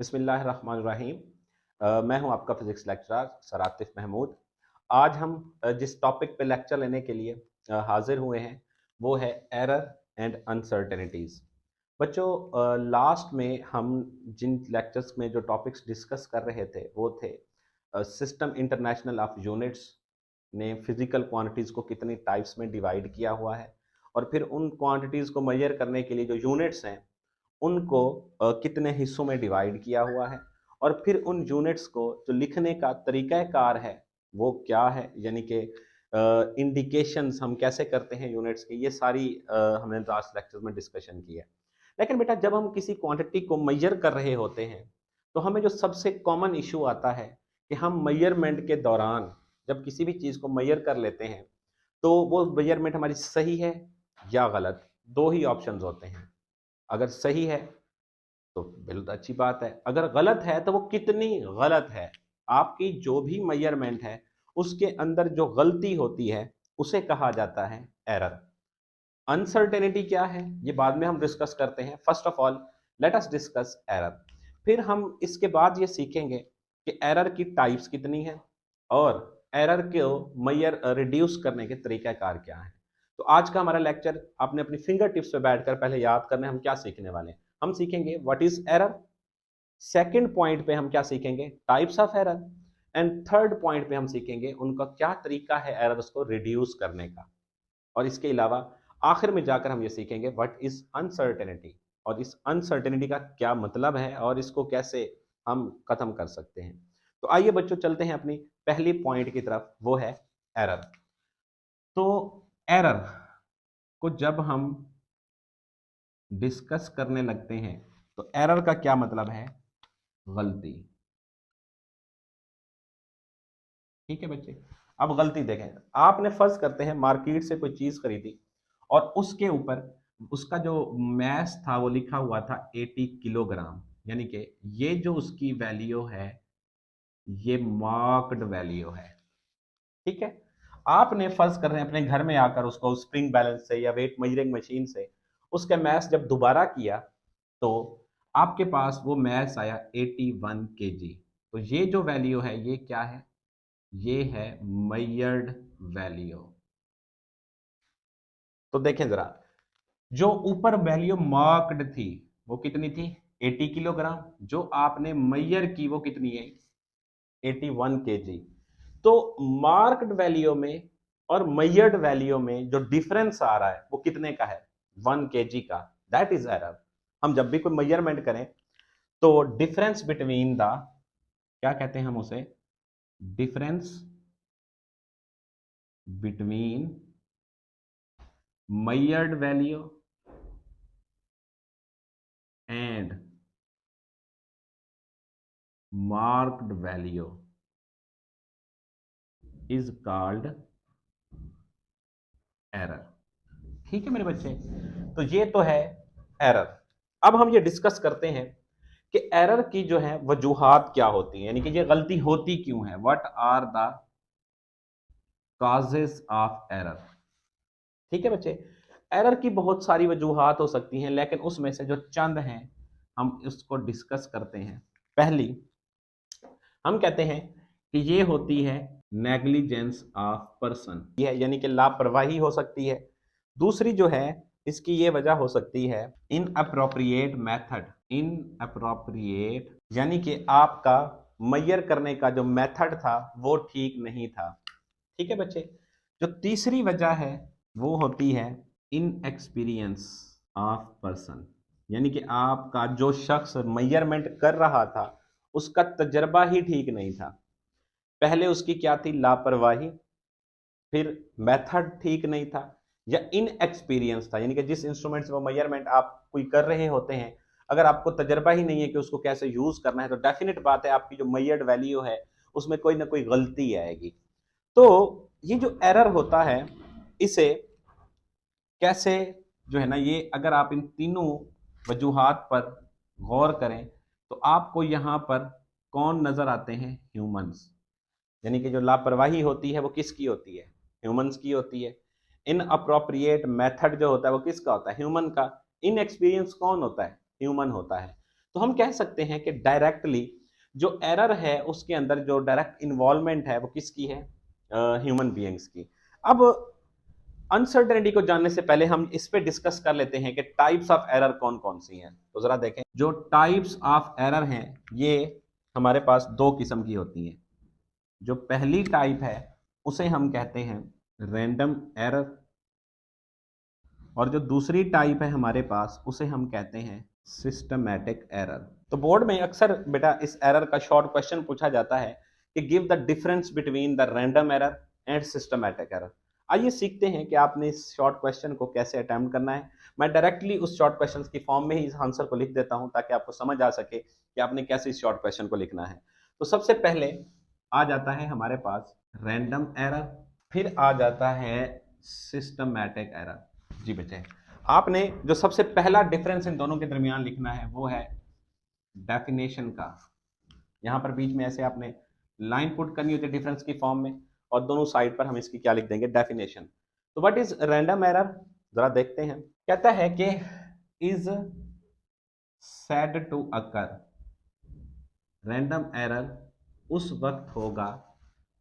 बिस्मिल्लाहिर्रहमानिर्रहीम। मैं हूं आपका physics lecturer sir Atif Mahmood. आज हम जिस टॉपिक पे लेक्चर लेने के लिए हाजिर हुए हैं वो है एरर एंड अनसर्टेनिटीज़। बच्चों, लास्ट में हम जिन लेक्चर्स में जो टॉपिक्स डिस्कस कर रहे थे वो थे सिस्टम इंटरनेशनल ऑफ यूनिट्स ने फिजिकल क्वांटिटीज़ को कितनी टाइप्स में डिवाइड किया हुआ है, और फिर उन क्वांटिटीज़ को मेजर करने के लिए जो यूनिट्स हैं उनको कितने हिस्सों में डिवाइड किया हुआ है, और फिर उन यूनिट्स को जो लिखने का तरीक़ाकार है वो क्या है, यानी कि इंडिकेशंस हम कैसे करते हैं यूनिट्स की, ये सारी हमने लास्ट लेक्चर में डिस्कशन की है। लेकिन बेटा, जब हम किसी क्वांटिटी को मेजर कर रहे होते हैं तो हमें जो सबसे कॉमन इशू आता है कि हम मेजरमेंट के दौरान जब किसी भी चीज़ को मेजर कर लेते हैं तो वो मेजरमेंट हमारी सही है या गलत। दो ही ऑप्शंस होते हैं। अगर सही है तो बिल्कुल अच्छी बात है, अगर गलत है तो वो कितनी गलत है। आपकी जो भी मेजरमेंट है उसके अंदर जो गलती होती है उसे कहा जाता है एरर। अनसर्टेनिटी क्या है ये बाद में हम डिस्कस करते हैं। First of all let us discuss error. फिर हम इसके बाद ये सीखेंगे कि एरर की टाइप्स कितनी है और एरर को मेजर रिड्यूस करने के तरीकाकार क्या है। तो आज का हमारा लेक्चर आपने अपनी फिंगर टिप्स पे बैठकर पहले याद करना है हम क्या सीखने वाले हैं। हम सीखेंगे what is error, second point पे हम क्या सीखेंगे, types of error, and third point पे हम सीखेंगे उनका क्या तरीका है एरर्स को रिड्यूस करने का। और इसके अलावा आखिर में जाकर हम ये सीखेंगे व्हाट इज अनसर्टेनिटी, और इस अनसर्टेनिटी का क्या मतलब है और इसको कैसे हम खत्म कर सकते हैं। तो आइए बच्चों, चलते हैं अपनी पहली पॉइंट की तरफ, वो है एरर। तो एरर को जब हम डिस्कस करने लगते हैं तो एरर का क्या मतलब है, गलती। ठीक है बच्चे, अब गलती देखें। आपने फर्ज करते हैं मार्केट से कोई चीज खरीदी और उसके ऊपर उसका जो मैस था वो लिखा हुआ था 80 किलोग्राम, यानी कि ये जो उसकी वैल्यू है ये मार्क्ड वैल्यू है। ठीक है, आपने फर्ज कर रहे हैं अपने घर में आकर उसको स्प्रिंग बैलेंस से या वेट मेजरिंग मशीन से उसका मैस जब दोबारा किया तो आपके पास वो मैस आया 81 केजी। तो ये जो वैल्यू है ये क्या है, ये है मेजर्ड वैल्यू। तो देखें जरा, जो ऊपर वैल्यू मार्क्ड थी वो कितनी थी, 80 किलोग्राम। जो आपने मेजर की वो कितनी है, 81 केजी। तो मार्क्ड वैल्यू में और मेजर्ड वैल्यू में जो डिफरेंस आ रहा है वो कितने का है, 1 केजी का। That is error. हम जब भी कोई मेजरमेंट करें तो डिफरेंस बिटवीन द, क्या कहते हैं हम उसे, difference between measured value and marked value is called error। ठीक है मेरे बच्चे, तो ये तो है एरर। अब हम ये डिस्कस करते हैं कि एरर की जो है वजूहात क्या होती हैं, यानी कि ये गलती होती क्यों है। What are the causes of error. ठीक है बच्चे, एरर की बहुत सारी वजूहात हो सकती हैं, लेकिन उसमें से जो चंद हैं हम इसको डिस्कस करते हैं। पहली, हम कहते हैं कि ये होती है नेग्लिजेंस ऑफ पर्सन, ये यानी कि लापरवाही हो सकती है। दूसरी जो है इसकी ये वजह हो सकती है in appropriate method, in appropriate यानी कि आपका मेजर करने का जो मेथड था वो ठीक नहीं था। ठीक है बच्चे, जो तीसरी वजह है वो होती है इन एक्सपीरियंस ऑफ पर्सन, यानी कि आपका जो शख्स मेजरमेंट कर रहा था उसका तजर्बा ही ठीक नहीं था। पहले उसकी क्या थी, लापरवाही, फिर मेथड ठीक नहीं था, या इन एक्सपीरियंस था, यानी कि जिस इंस्ट्रूमेंट से वो मेजरमेंट आप कोई कर रहे होते हैं अगर आपको तजर्बा ही नहीं है कि उसको कैसे यूज करना है तो डेफिनेट बात है आपकी जो मेजर्ड वैल्यू है उसमें कोई ना कोई गलती आएगी। तो ये जो एरर होता है इसे कैसे, जो है ना, ये अगर आप इन तीनों वजूहात पर गौर करें तो आपको यहाँ पर कौन नजर आते हैं, ह्यूमंस। यानी कि जो लापरवाही होती है वो किसकी होती है, ह्यूमंस की होती है। इन अप्रोप्रिएट मेथड जो होता है वो किसका होता है, ह्यूमन का। इन एक्सपीरियंस कौन होता है, ह्यूमन होता है। तो हम कह सकते हैं कि डायरेक्टली जो एरर है उसके अंदर जो डायरेक्ट इन्वॉल्वमेंट है वो किसकी है, ह्यूमन बीइंग्स की। अब अनसर्टेनिटी को जानने से पहले हम इस पे डिस्कस कर लेते हैं कि टाइप्स ऑफ एरर कौन कौन सी हैं। तो जरा देखें, जो टाइप्स ऑफ एरर हैं ये हमारे पास दो किस्म की होती हैं। जो पहली टाइप है उसे हम कहते हैं रैंडम एरर, और जो दूसरी टाइप है हमारे पास उसे हम कहते हैं सिस्टमैटिक एरर। तो बोर्ड में अक्सर बेटा इस एरर का शॉर्ट क्वेश्चन पूछा जाता है कि give the difference between the random error and systematic error. आइए सीखते हैं कि आपने इस शॉर्ट क्वेश्चन को कैसे अटेम्प्ट करना है। मैं डायरेक्टली उस शॉर्ट क्वेश्चन की फॉर्म में ही इस आंसर को लिख देता हूं ताकि आपको समझ आ सके कि आपने कैसे इस शॉर्ट क्वेश्चन को लिखना है। तो सबसे पहले आ जाता है हमारे पास रैंडम एरर, फिर आ जाता है सिस्टमैटिक एरर। जी बेटे, आपने जो सबसे पहला डिफरेंस इन दोनों के दरमियान लिखना है वो है डेफिनेशन का। यहां पर बीच में ऐसे आपने लाइन पुट करनी होती है डिफरेंस की फॉर्म में, और दोनों साइड पर हम इसकी क्या लिख देंगे, डेफिनेशन। तो व्हाट इज रैंडम एरर, जरा देखते हैं। कहता है कि is said to occur, random error उस वक्त होगा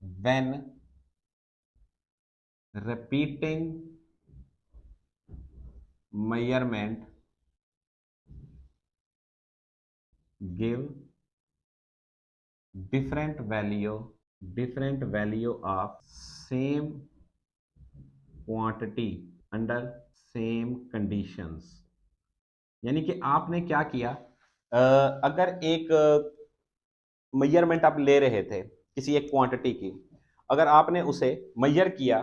when repeating measurement give different value of same quantity under same conditions। यानी कि आपने क्या किया, अगर एक मेजरमेंट आप ले रहे थे किसी एक क्वांटिटी की, अगर आपने उसे मेजर किया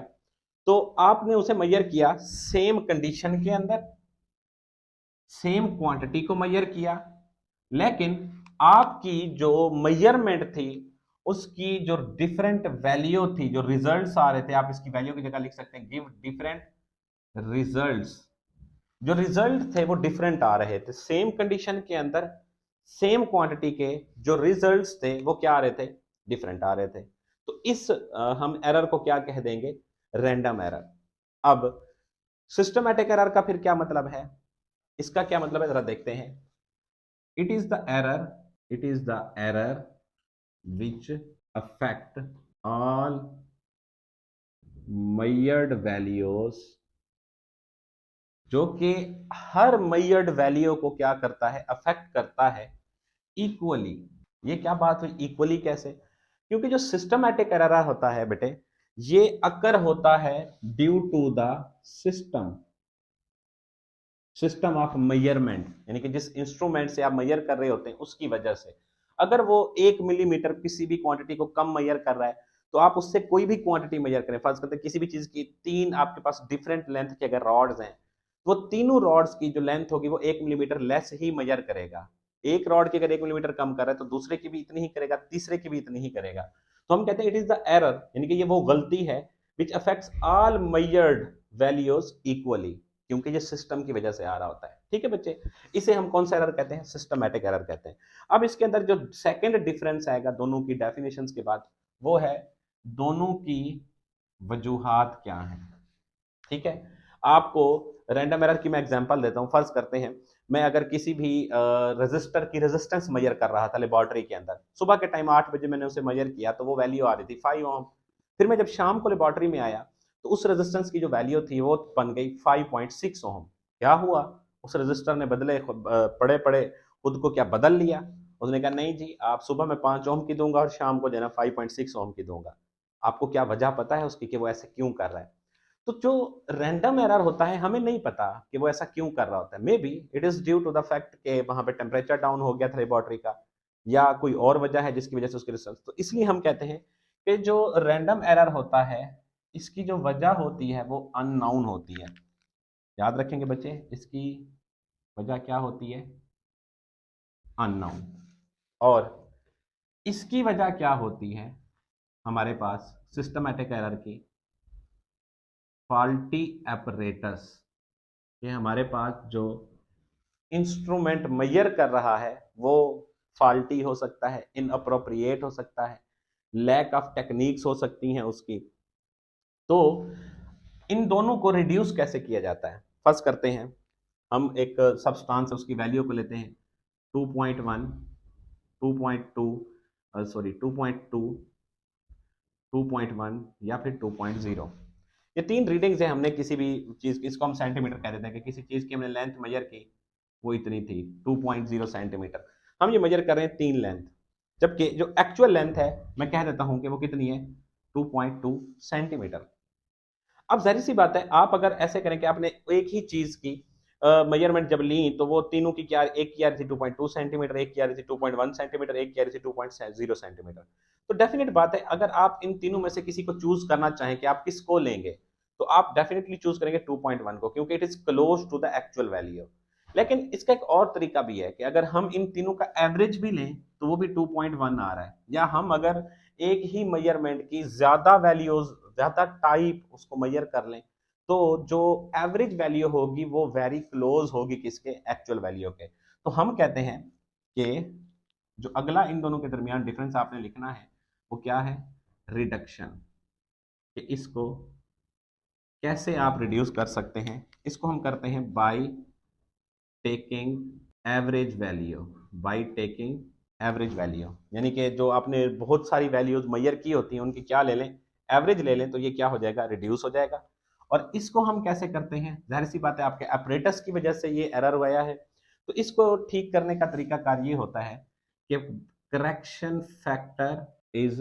तो आपने उसे मेजर किया सेम कंडीशन के अंदर, सेम क्वांटिटी को मेजर किया, लेकिन आपकी जो मेजरमेंट थी उसकी जो डिफरेंट वैल्यू थी, जो रिजल्ट्स आ रहे थे, आप इसकी वैल्यू की जगह लिख सकते हैं गिव डिफरेंट रिजल्ट्स। जो रिजल्ट थे वो डिफरेंट आ रहे थे सेम कंडीशन के अंदर, सेम क्वांटिटी के जो रिजल्ट्स थे वो क्या आ रहे थे, डिफरेंट आ रहे थे। तो इस हम एरर को क्या कह देंगे, रैंडम एरर। अब सिस्टमैटिक एरर का फिर क्या मतलब है, इसका क्या मतलब है जरा देखते हैं। It is the error, it is the error which affect all measured values, जो कि हर measured वैल्यू को क्या करता है, अफेक्ट करता है इक्वली। ये क्या बात हुई इक्वली कैसे, क्योंकि जो सिस्टमैटिक एरर होता है बेटे ये अकर होता है due to the system, system of measurement, यानी कि जिस इंस्ट्रूमेंट से आप मेजर कर रहे होते हैं उसकी वजह से। अगर वो 1 मिलीमीटर किसी भी क्वांटिटी को कम मेजर कर रहा है तो आप उससे कोई भी क्वांटिटी मेजर करें, फर्ज करते हैं किसी भी चीज की तीन आपके पास डिफरेंट लेंथ के अगर रॉड्स हैं, वो तीनों रॉड्स की जो लेंथ होगी वो 1 मिलीमीटर लेस ही मेजर करेगा। एक रॉड की अगर 1 मिलीमीटर कम कर रहा है तो दूसरे की भी इतनी ही करेगा, तीसरे की भी इतनी ही करेगा। तो हम कहते हैं इट इज द एरर, यानी कि ये वो गलती है which affects all measured values equally, क्योंकि ये सिस्टम की वजह से आ रहा होता है। ठीक है बच्चे, इसे हम कौन सा एरर कहते हैं, सिस्टमैटिक एरर कहते हैं। अब इसके अंदर जो सेकंड डिफरेंस आएगा दोनों की डेफिनेशंस के बाद, वो है दोनों की वजूहात क्या हैं। ठीक है, आपको रैंडम एरर की मैं एग्जांपल देता हूं। फर्ज करते हैं मैं अगर किसी भी रजिस्टर की रेजिस्टेंस मेजर कर रहा था लेबोरेटरी के अंदर, सुबह के टाइम 8 बजे मैंने उसे मेजर किया तो वो वैल्यू आ रही थी 5 ओम। फिर मैं जब शाम को लेबोरेटरी में आया तो उस रेजिस्टेंस की जो वैल्यू थी वो बन गई 5.6 ओम। क्या हुआ, उस रजिस्टर ने बदले पड़े पड़े खुद को क्या बदल लिया। उसने कहा नहीं जी, आप सुबह में 5 ओम की दूंगा और शाम को जो है ना 5.6 ओम की दूंगा। आपको क्या वजह पता है उसकी कि वो ऐसे क्यों कर रहा है। तो जो रैंडम एरर होता है हमें नहीं पता कि वो ऐसा क्यों कर रहा होता है। Maybe it is due to the fact कि वहां पे टेम्परेचर डाउन हो गया था लेबोरेटरी का, या कोई और वजह है जिसकी वजह से उसके रिजल्ट। तो इसलिए हम कहते हैं कि जो रैंडम एरर होता है इसकी जो वजह होती है वो अननोन होती है। याद रखेंगे बच्चे, इसकी वजह क्या होती है, अननोन। और इसकी वजह क्या होती है हमारे पास सिस्टमैटिक एरर की, फॉल्टी एपरेटस। ये हमारे पास जो इंस्ट्रूमेंट मेजर कर रहा है वो फॉल्टी हो सकता है, इनअप्रोप्रिएट हो सकता है, लैक ऑफ टेक्निक्स हो सकती हैं उसकी। तो इन दोनों को रिड्यूस कैसे किया जाता है, फर्स्ट करते हैं हम एक सब्सटेंस उसकी वैल्यू को लेते हैं 2.1, 2.2, सॉरी 2.2, 2.1 या फिर 2.0। ये तीन रीडिंग्स है हमने किसी भी चीज की, इसको हम सेंटीमीटर कह देते हैं कि किसी चीज की हमने लेंथ मेजर की, वो इतनी थी 2.0 सेंटीमीटर। हम ये मेजर कर रहे हैं तीन लेंथ, जबकि जो एक्चुअल लेंथ है मैं कह देता हूं कि वो कितनी है, 2.2 सेंटीमीटर। अब जाहिर सी बात है, आप अगर ऐसे करें कि आपने एक ही चीज की मेजरमेंट जब ली, तो वो तीनों की क्या, एक की आ रही थी 2.2 सेंटीमीटर, एक की आ रही थी 2.1 सेंटीमीटर, एक की आ रही थी 2.0 सेंटीमीटर। तो डेफिनेट बात है, अगर आप इन तीनों में से किसी को चूज करना चाहें कि आप किसको लेंगे, तो आप डेफिनेटली चूज करेंगे 2.1 को, क्योंकि it is close to the actual value. लेकिन इसका एक और तरीका भी है कि अगर हम इन तीनों का एवरेज भी लें तो वो भी 2.1 आ रहा है, या हम अगर एक ही मेजरमेंट की ज्यादा वैल्यूज, ज्यादा टाइप उसको मेजर कर लें, तो जो एवरेज वैल्यू होगी वो वेरी क्लोज होगी किसके, एक्चुअल वैल्यू के। तो हम कहते हैं कि जो अगला इन दोनों के दरमियान डिफरेंस आपने लिखना है वो क्या है, रिडक्शन। कि इसको कैसे आप रिड्यूस कर सकते हैं, इसको हम करते हैं by taking average value, by taking average value. यानी कि जो आपने बहुत सारी वैल्यूज मेजर की होती हैं उनकी क्या ले लें, एवरेज ले लें, तो ये क्या हो जाएगा, रिड्यूस हो जाएगा। और इसको हम कैसे करते हैं, जाहिर सी बात है आपके अपरेटस की वजह से ये एरर हुआ है, तो इसको ठीक करने का तरीका कार ये होता है कि करेक्शन फैक्टर इज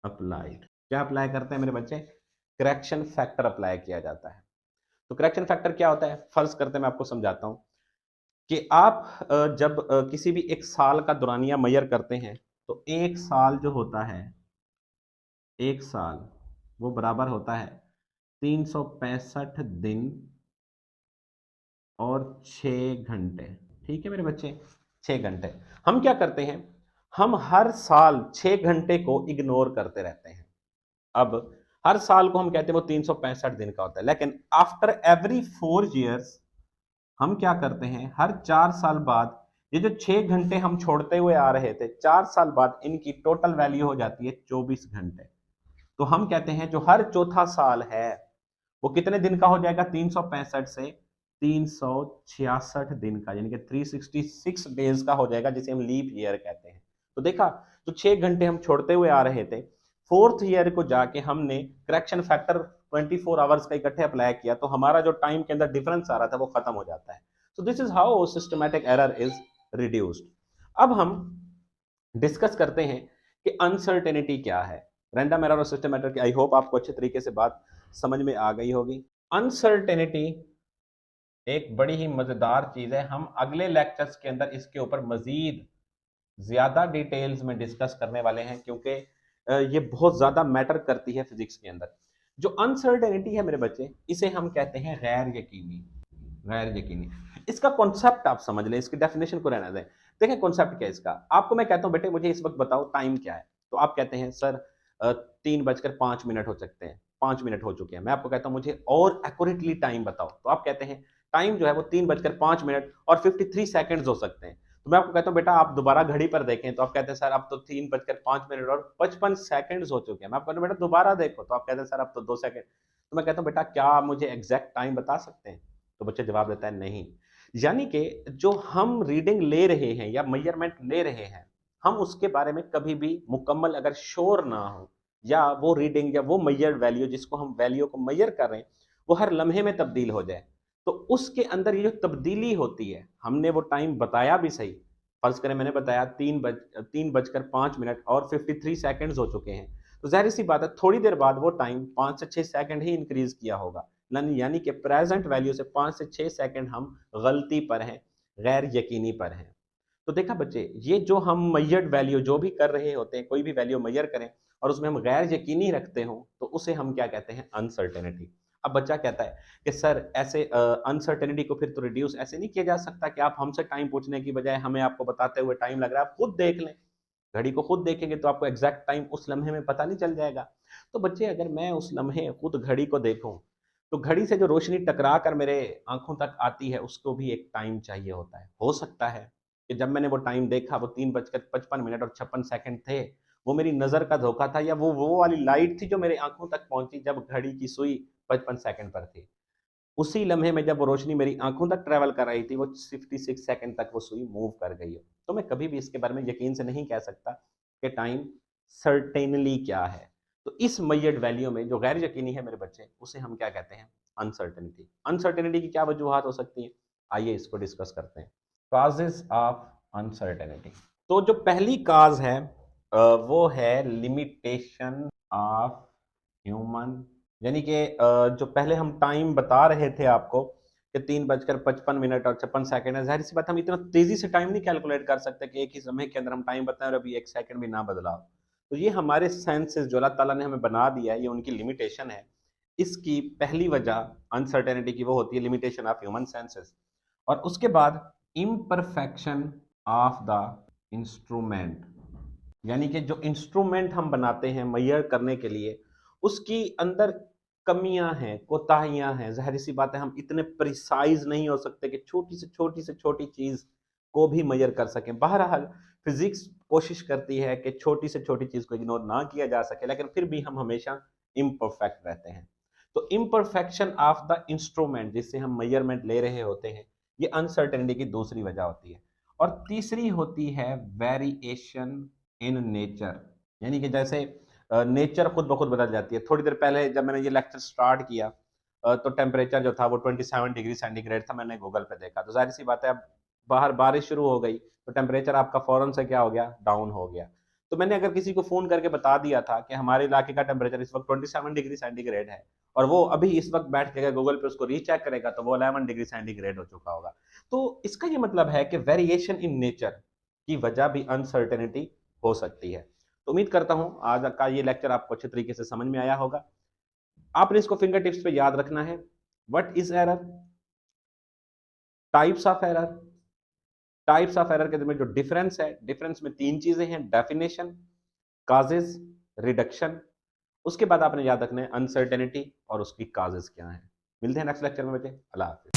अप्लाइड। क्या अप्लाई करते हैं मेरे बच्चे, करेक्शन फैक्टर अप्लाई किया जाता है। तो करेक्शन फैक्टर क्या होता है, फर्ज करते हैं मैं आपको समझाता हूं कि आप जब किसी भी एक साल का दौरानिया मेजर करते हैं, तो एक साल जो होता है, एक साल वो बराबर होता है 365 दिन और 6 घंटे। ठीक है मेरे बच्चे, 6 घंटे। हम क्या करते हैं, हम हर साल 6 घंटे को इग्नोर करते रहते हैं। अब हर साल को हम कहते हैं वो 365 दिन का होता है, लेकिन आफ्टर एवरी 4 ईयर्स हम क्या करते हैं, हर 4 साल बाद ये जो 6 घंटे हम छोड़ते हुए आ रहे थे, 4 साल बाद इनकी टोटल वैल्यू हो जाती है 24 घंटे। तो हम कहते हैं जो हर चौथा साल है वो कितने दिन का हो जाएगा, 365 से 366 दिन का, यानी कि 366 डेज का हो जाएगा, जिसे हम लीप ईयर कहते हैं। तो देखा, तो 6 घंटे हम छोड़ते हुए आ रहे थे, फोर्थ ईयर को जाके हमने करेक्शन फैक्टर 24 आवर्स का इकट्ठे अप्लाई किया, तो हमारा जो टाइम के अंदर डिफरेंस आ रहा था वो खत्म हो जाता है। तो this is how systematic error is reduced. अब हम डिस्कस करते हैं कि अनसर्टेनिटी क्या है, रैंडम एरर और सिस्टमैटिक की। आई होप आपको अच्छे तरीके से बात समझ में आ गई होगी। अनसर्टेनिटी एक बड़ी ही मजेदार चीज है, हम अगले लेक्चर्स के अंदर इसके ऊपर मजीद ज्यादा डिटेल्स में डिस्कस करने वाले हैं, क्योंकि ये बहुत ज्यादा मैटर करती है फिजिक्स के अंदर। जो अनसर्टेनिटी है मेरे बच्चे, इसे हम कहते हैं गैर यकीनी। गैर यकीनी, इसका कॉन्सेप्ट आप समझ लें, इसकी डेफिनेशन को रहना दें। देखें कॉन्सेप्ट क्या है इसका, आपको मैं कहता हूं बेटे मुझे इस वक्त बताओ टाइम क्या है, तो आप कहते हैं सर 3:05 हो सकते हैं, 5 मिनट हो चुके हैं। मैं आपको कहता हूं मुझे और एक्यूरेटली टाइम बताओ, तो आप कहते हैं टाइम जो है वो 3:05 और 53 सेकेंड हो सकते हैं। तो मैं आपको कहता हूं बेटा आप दोबारा घड़ी पर देखें, तो आप कहते हैं सर अब तो 3:05 और 55 सेकेंड हो चुके हैं। मैं आपको कहता हूं बेटा दोबारा देखो, तो आप कहते हैं सर अब तो 2 सेकेंड। तो मैं कहता हूं बेटा क्या मुझे एग्जैक्ट टाइम बता सकते हैं, तो बच्चे जवाब देता है नहीं। यानी कि जो हम रीडिंग ले रहे हैं या मेजरमेंट ले रहे हैं, हम उसके बारे में कभी भी मुकम्मल अगर श्योर ना हो, या वो रीडिंग या वो मेजर्ड वैल्यू जिसको हम वैल्यू को मेजर कर रहे हैं वो हर लम्हे में तब्दील हो जाए, तो उसके अंदर ये जो तब्दीली होती है, हमने वो टाइम बताया भी सही, फर्ज करें मैंने बताया 3:05 और 53 सेकेंड्स हो चुके हैं, तो जाहिर सी बात है थोड़ी देर बाद वो टाइम 5 से 6 सेकंड ही इंक्रीज किया होगा। यानी कि प्रेजेंट वैल्यू से 5 से 6 सेकंड हम गलती पर हैं, गैर यकीनी पर हैं। तो देखा बच्चे, ये जो हम मेजर्ड वैल्यू जो भी कर रहे होते हैं, कोई भी वैल्यू मेजर करें और उसमें हम गैर यकीनी रखते हो, तो उसे हम क्या कहते हैं, अनसर्टेनिटी। अब बच्चा कहता है कि सर ऐसे अनसर्टेनिटी को फिर तो रिड्यूस ऐसे नहीं किया जा सकता कि आप हमसे टाइम पूछने की बजाय हमें आपको बताते हुए टाइम लग रहा है, आप खुद देख लें, घड़ी को खुद देखेंगे तो आपको एग्जैक्ट टाइम उस लम्हे में पता नहीं चल जाएगा। तो बच्चे अगर मैं उस लम्हे खुद घड़ी को देखूं, तो घड़ी से जो रोशनी टकरा कर मेरे आंखों तक आती है उसको भी एक टाइम चाहिए होता है। हो सकता है कि जब मैंने वो टाइम देखा वो 3:55 और 56 सेकंड थे, वो मेरी नजर का धोखा था, या वो वाली लाइट थी जो मेरे आंखों तक पहुंची जब घड़ी की सुई 55 सेकंड पर थी। उसी लम्हे में जब वो रोशनी मेरी आंखों तक ट्रैवल कर रही थी, वो 56 सेकंड तक वो सुई मूव कर गई है। तो मैं कभी भी इसके बारे में यकीन से नहीं कह सकता कि टाइम सर्टेनली क्या है। तो इस मेजर्ड वैल्यू में जो गैर यकीनी है मेरे बच्चे, उसे हम क्या कहते हैं? अनसर्टेनिटी। अनसर्टेनिटी की क्या वजूहात हो सकती हैं? आइए इसको डिस्कस करते हैं। Causes of uncertainty. तो जो पहली काज है वो है लिमिटेशन ऑफ ह्यूमन, यानी कि जो पहले हम टाइम बता रहे थे आपको कि 3:55 और 56 सेकंड है, जाहिर सी बात हम इतना तेजी से टाइम नहीं कैलकुलेट कर सकते कि एक ही समय के अंदर हम टाइम बताएं और अभी 1 सेकंड भी ना बदला। तो ये हमारे सेंसेस जो अल्लाह ताला ने हमें बना दिया है, ये उनकी लिमिटेशन है। इसकी पहली वजह अनसर्टेनिटी की वो होती है लिमिटेशन ऑफ ह्यूमन सेंसेस। और उसके बाद इम्परफेक्शन ऑफ द इंस्ट्रूमेंट, यानी कि जो इंस्ट्रूमेंट हम बनाते हैं मेजर करने के लिए, उसकी अंदर कमियां हैं, कोताहियां हैं। जाहिर सी बात है हम इतने प्रिसाइज नहीं हो सकते कि छोटी से छोटी चीज को भी मेजर कर सकें। बहरहाल फिजिक्स कोशिश करती है कि छोटी से छोटी चीज को इग्नोर ना किया जा सके, लेकिन फिर भी हम हमेशा इम्परफेक्ट रहते हैं। तो इम्परफेक्शन ऑफ द इंस्ट्रूमेंट जिससे हम मेजरमेंट ले रहे होते हैं, ये अनसर्टेनिटी की दूसरी वजह होती है। और तीसरी होती है वेरिएशन इन नेचर, यानी कि जैसे नेचर खुद ब खुद बदल जाती है। थोड़ी देर पहले जब मैंने ये लेक्चर स्टार्ट किया तो टेम्परेचर जो था वो 27 डिग्री सेंटीग्रेड था, मैंने गूगल पे देखा। तो जाहिर सी बात है अब बाहर बारिश शुरू हो गई तो टेम्परेचर आपका फौरन से क्या हो गया? डाउन हो गया। तो मैंने अगर किसी को फ़ोन करके बता दिया था कि हमारे इलाके का टेम्परेचर इस वक्त 27 डिग्री सेंटीग्रेड है, और वो अभी इस वक्त बैठ के गूगल पे उसको रीचेक करेगा तो वो 11 डिग्री सेंटीग्रेड हो चुका होगा। तो इसका ये मतलब है कि वेरिएशन इन नेचर की वजह भी अनसर्टेनिटी हो सकती है। तो उम्मीद करता हूं आज का ये लेक्चर आपको अच्छे तरीके से समझ में आया होगा। आपने इसको फिंगर टिप्स पे याद रखना है। What is error, types of error. Types of error के में जो डिफरेंस है, डिफरेंस में 3 चीजें हैं: डेफिनेशन, काजेज, रिडक्शन। उसके बाद आपने याद रखना है अनसर्टेनिटी और उसकी काजेज क्या है। मिलते हैं नेक्स्ट लेक्चर में बच्चे। अल्लाह हाफिज।